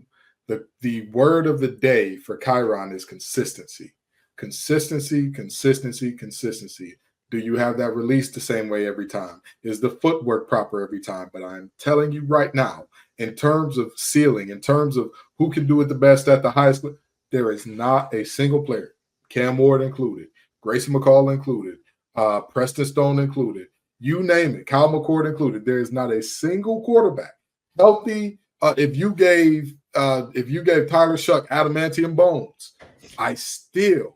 The word of the day for Kyron is consistency. Consistency, consistency, consistency. Do you have that release the same way every time? Is the footwork proper every time? But I'm telling you right now, in terms of ceiling, in terms of who can do it the best at the highest, there is not a single player, Cam Ward included, Grayson McCall included, Preston Stone included, you name it, Kyle McCord included. There is not a single quarterback healthy. If you gave Tyler Shuck adamantium bones, I still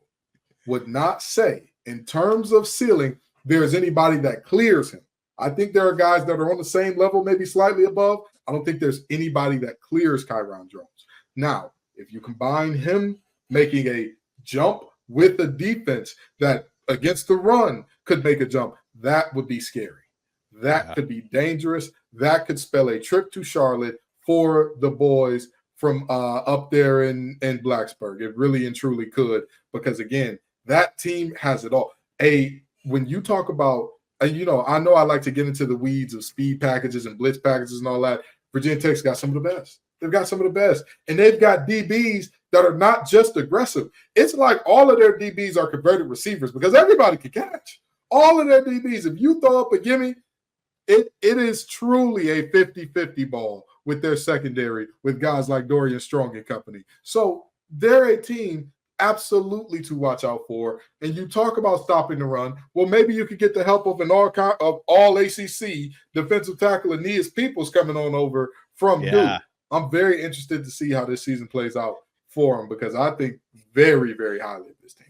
would not say in terms of ceiling there's anybody that clears him. I think there are guys that are on the same level, maybe slightly above. I don't think there's anybody that clears Kyron Drones. Now, if you combine him making a jump with a defense that against the run could make a jump, that would be scary. That could be dangerous. That could spell a trip to Charlotte for the boys from up there in Blacksburg. It really and truly could, because again, that team has it all. When you talk about, I know I like to get into the weeds of speed packages and blitz packages and all that. Virginia Tech's got some of the best. They've got some of the best. And they've got DBs that are not just aggressive. It's like all of their DBs are converted receivers because everybody can catch. All of their DBs, if you throw up a gimme, it is truly a 50-50 ball with their secondary, with guys like Dorian Strong and company. So they're a team absolutely to watch out for. And you talk about stopping the run. Well, maybe you could get the help of an all ACC defensive tackle Aeneas Peoples coming on over from Duke. I'm very interested to see how this season plays out for him because I think very, very highly of this team.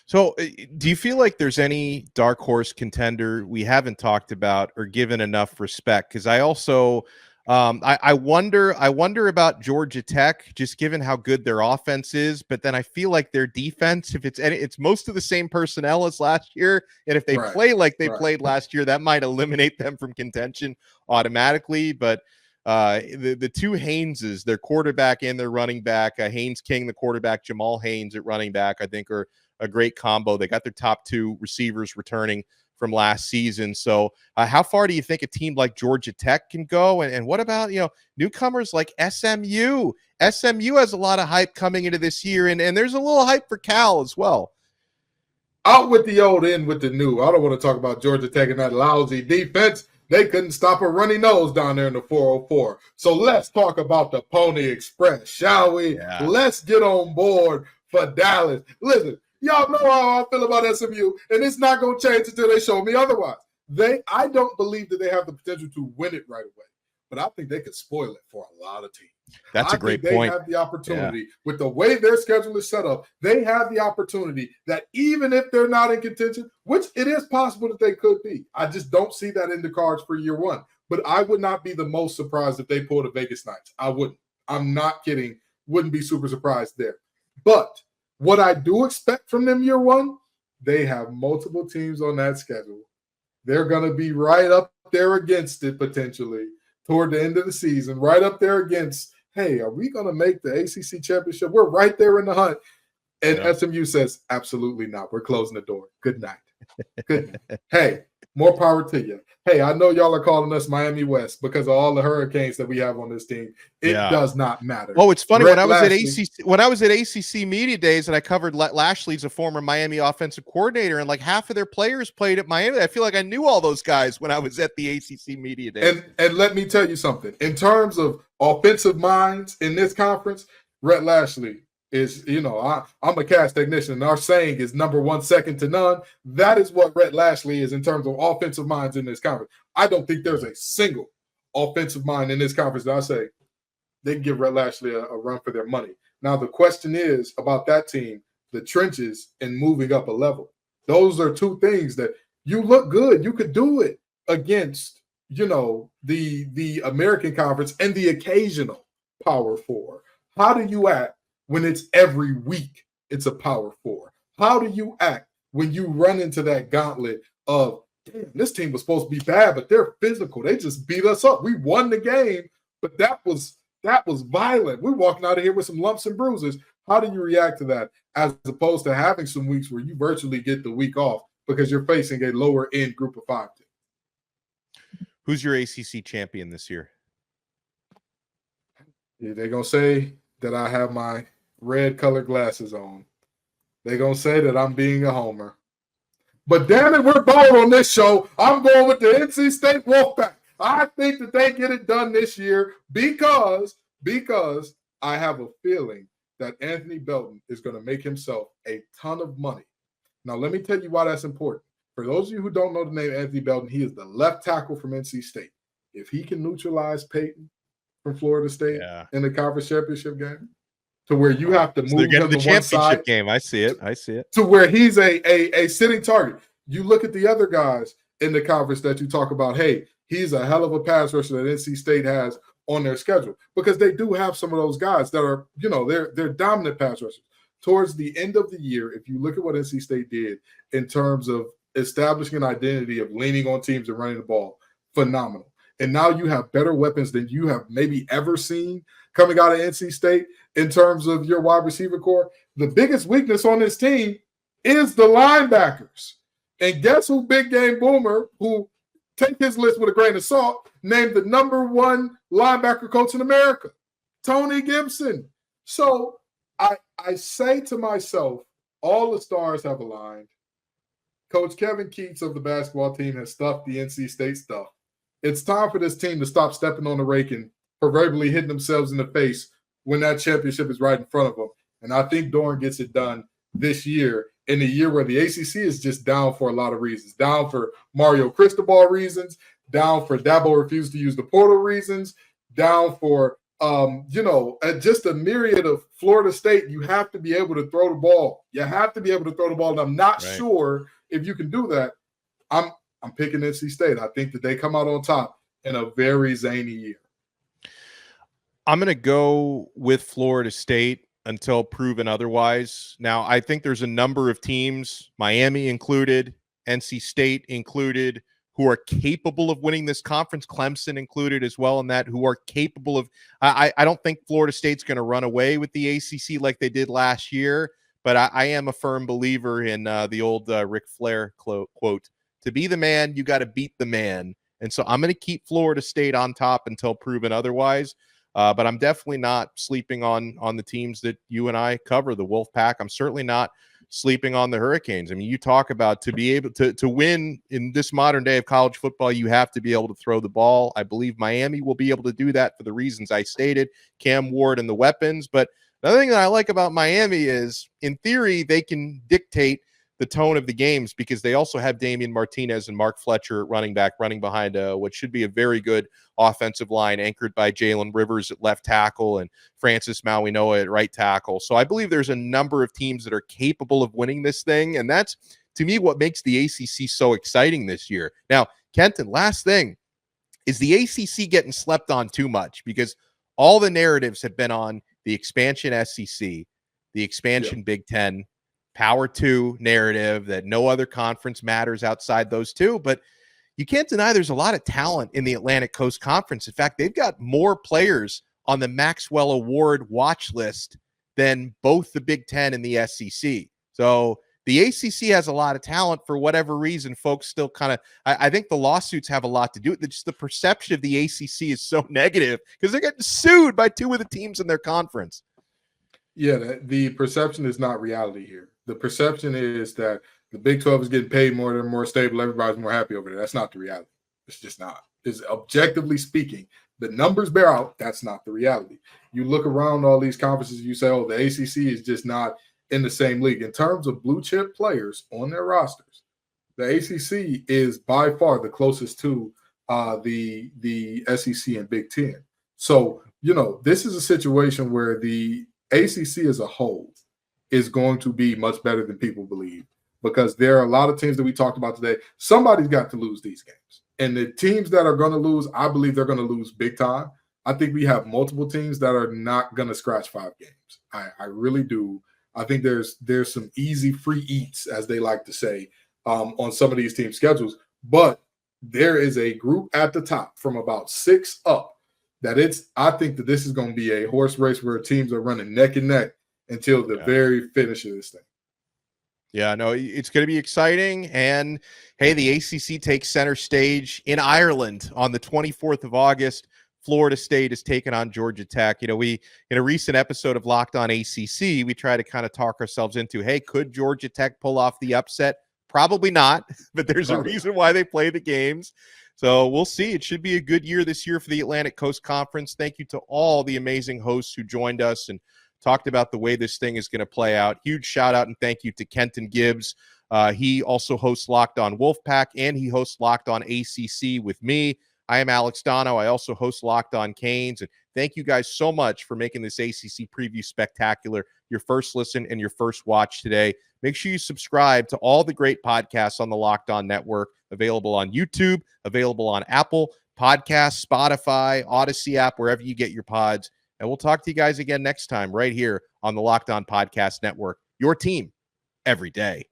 So do you feel like there's any dark horse contender we haven't talked about or given enough respect? Because I also I wonder about Georgia Tech, just given how good their offense is. But then I feel like their defense, if it's most of the same personnel as last year, and if they play like they played last year, that might eliminate them from contention automatically. But the two Hayneses, their quarterback and their running back, Haynes King, the quarterback, Jamal Haynes at running back, I think are a great combo. They got their top two receivers returning from last season. So how far do you think a team like Georgia Tech can go? And what about, newcomers like SMU? SMU has a lot of hype coming into this year, and there's a little hype for Cal as well. Out with the old, in with the new. I don't want to talk about Georgia Tech and that lousy defense. They couldn't stop a runny nose down there in the 404. So let's talk about the Pony Express, shall we? Yeah. Let's get on board for Dallas. Listen, y'all know how I feel about SMU, and it's not going to change until they show me otherwise. I don't believe that they have the potential to win it right away, but I think they could spoil it for a lot of teams. That's a great point. They have the opportunity with the way their schedule is set up. They have the opportunity that even if they're not in contention, which it is possible that they could be, I just don't see that in the cards for year one. But I would not be the most surprised if they pulled a Vegas Knights. I wouldn't. I'm not kidding. Wouldn't be super surprised there. But what I do expect from them year one, They have multiple teams on that schedule. They're going to be right up there against it potentially toward the end of the season, right up there against, hey, are we going to make the ACC championship? We're right there in the hunt. And SMU says, absolutely not. We're closing the door. Good night. Good night. Hey, more power to you. Hey, I know y'all are calling us Miami West because of all the hurricanes that we have on this team. It does not matter. Oh, it's funny. Brett When I was Lashley, at ACC Media Days and I covered Lashley's a former Miami offensive coordinator, and like half of their players played at Miami. I feel like I knew all those guys when I was at the ACC Media Days. And let me tell you something. In terms of offensive minds in this conference, Brett Lashley is, I'm a cast technician, and our saying is number one, second to none. That is what Brett Lashley is in terms of offensive minds in this conference. I don't think there's a single offensive mind in this conference that I say they can give Brett Lashley a run for their money. Now, the question is about that team, the trenches and moving up a level. Those are two things that you look good. You could do it against, the American Conference and the occasional Power Four. How do you act when it's every week it's a Power Four? How do you act when you run into that gauntlet of, damn, this team was supposed to be bad, but they're physical. They just beat us up. We won the game, but that was violent. We're walking out of here with some lumps and bruises. How do you react to that as opposed to having some weeks where you virtually get the week off because you're facing a lower end group of 5 team? Who's your ACC champion this year? Yeah, they're going to say that I have my red colored glasses on. They're going to say that I'm being a homer. But damn it, we're bold on this show. I'm going with the NC State Wolfpack. I think that they get it done this year because I have a feeling that Anthony Belton is going to make himself a ton of money. Now, let me tell you why that's important. For those of you who don't know the name Anthony Belton, he is the left tackle from NC State. If he can neutralize Peyton from Florida State in the conference championship game, to where you have to move they're getting the championship side, game. I see it. To where he's a sitting target. You look at the other guys in the conference that you talk about, hey, he's a hell of a pass rusher that NC State has on their schedule, because they do have some of those guys that are, they're dominant pass rushers. Towards the end of the year, if you look at what NC State did in terms of establishing an identity of leaning on teams and running the ball, phenomenal. And now you have better weapons than you have maybe ever seen coming out of NC State in terms of your wide receiver core. The biggest weakness on this team is the linebackers. And guess who Big Game Boomer, who take his list with a grain of salt, named the #1 linebacker coach in America, Tony Gibson. So I say to myself, all the stars have aligned. Coach Kevin Keats of the basketball team has stuffed the NC State stuff. It's time for this team to stop stepping on the rake and proverbially hitting themselves in the face when that championship is right in front of them. And I think Doran gets it done this year, in a year where the ACC is just down for a lot of reasons. Down for Mario Cristobal reasons, down for Dabo refused to use the portal reasons, down for, just a myriad of Florida State. You have to be able to throw the ball. You have to be able to throw the ball. And I'm not sure if you can do that. I'm picking NC State. I think that they come out on top in a very zany year. I'm going to go with Florida State until proven otherwise. Now, I think there's a number of teams, Miami included, NC State included, who are capable of winning this conference, Clemson included as well in that, who are capable of – I don't think Florida State's going to run away with the ACC like they did last year, but I am a firm believer in the old Ric Flair quote, to be the man, you got to beat the man. And so I'm going to keep Florida State on top until proven otherwise. But I'm definitely not sleeping on the teams that you and I cover, the Wolfpack. I'm certainly not sleeping on the Hurricanes. I mean, you talk about to be able to win in this modern day of college football, you have to be able to throw the ball. I believe Miami will be able to do that for the reasons I stated, Cam Ward and the weapons. But another thing that I like about Miami is, in theory, they can dictate the tone of the games because they also have Damian Martinez and Mark Fletcher at running back, running behind what should be a very good offensive line anchored by Jalen Rivers at left tackle and Francis Mauinoa at right tackle. So I believe there's a number of teams that are capable of winning this thing, and that's, to me, what makes the ACC so exciting this year. Now, Kenton, last thing, is the ACC getting slept on too much? Because all the narratives have been on the expansion SEC, the expansion Big Ten, Power 2 narrative that no other conference matters outside those two. But you can't deny there's a lot of talent in the Atlantic Coast Conference. In fact, they've got more players on the Maxwell Award watch list than both the Big Ten and the SEC. So the ACC has a lot of talent. For whatever reason, folks still kind of, I think the lawsuits have a lot to do with it. Just the perception of the ACC is so negative because they're getting sued by two of the teams in their conference. Yeah, the perception is not reality here. The perception is that the Big 12 is getting paid more, they're more stable, everybody's more happy over there. That's not the reality. It's just not. It's objectively speaking, the numbers bear out, that's not the reality. You look around all these conferences, you say, oh, the ACC is just not in the same league. In terms of blue chip players on their rosters, the ACC is by far the closest to the SEC and Big Ten. So, this is a situation where the ACC as a whole is going to be much better than people believe, because there are a lot of teams that we talked about today. Somebody's got to lose these games. And the teams that are going to lose, I believe they're going to lose big time. I think we have multiple teams that are not going to scratch 5 games. I really do. I think there's some easy free eats, as they like to say, on some of these team schedules. But there is a group at the top from about 6 up that I think that this is going to be a horse race where teams are running neck and neck until the very finish of this thing. Yeah, no, it's going to be exciting. And hey, the ACC takes center stage in Ireland on the 24th of August. Florida State is taking on Georgia Tech. We, in a recent episode of Locked On ACC, we try to kind of talk ourselves into, hey, could Georgia Tech pull off the upset? Probably not, but there's a reason why they play the games. So we'll see. It should be a good year this year for the Atlantic Coast Conference. Thank you to all the amazing hosts who joined us and talked about the way this thing is going to play out. Huge shout out and thank you to Kenton Gibbs. He also hosts Locked On Wolfpack, and he hosts Locked On ACC with me. I am Alex Dono. I also host Locked On Canes. And thank you guys so much for making this ACC preview spectacular your first listen and your first watch today. Make sure you subscribe to all the great podcasts on the Locked On Network, available on YouTube, available on Apple Podcasts, Spotify, Odyssey app, wherever you get your pods. And we'll talk to you guys again next time right here on the Locked On Podcast Network, your team every day.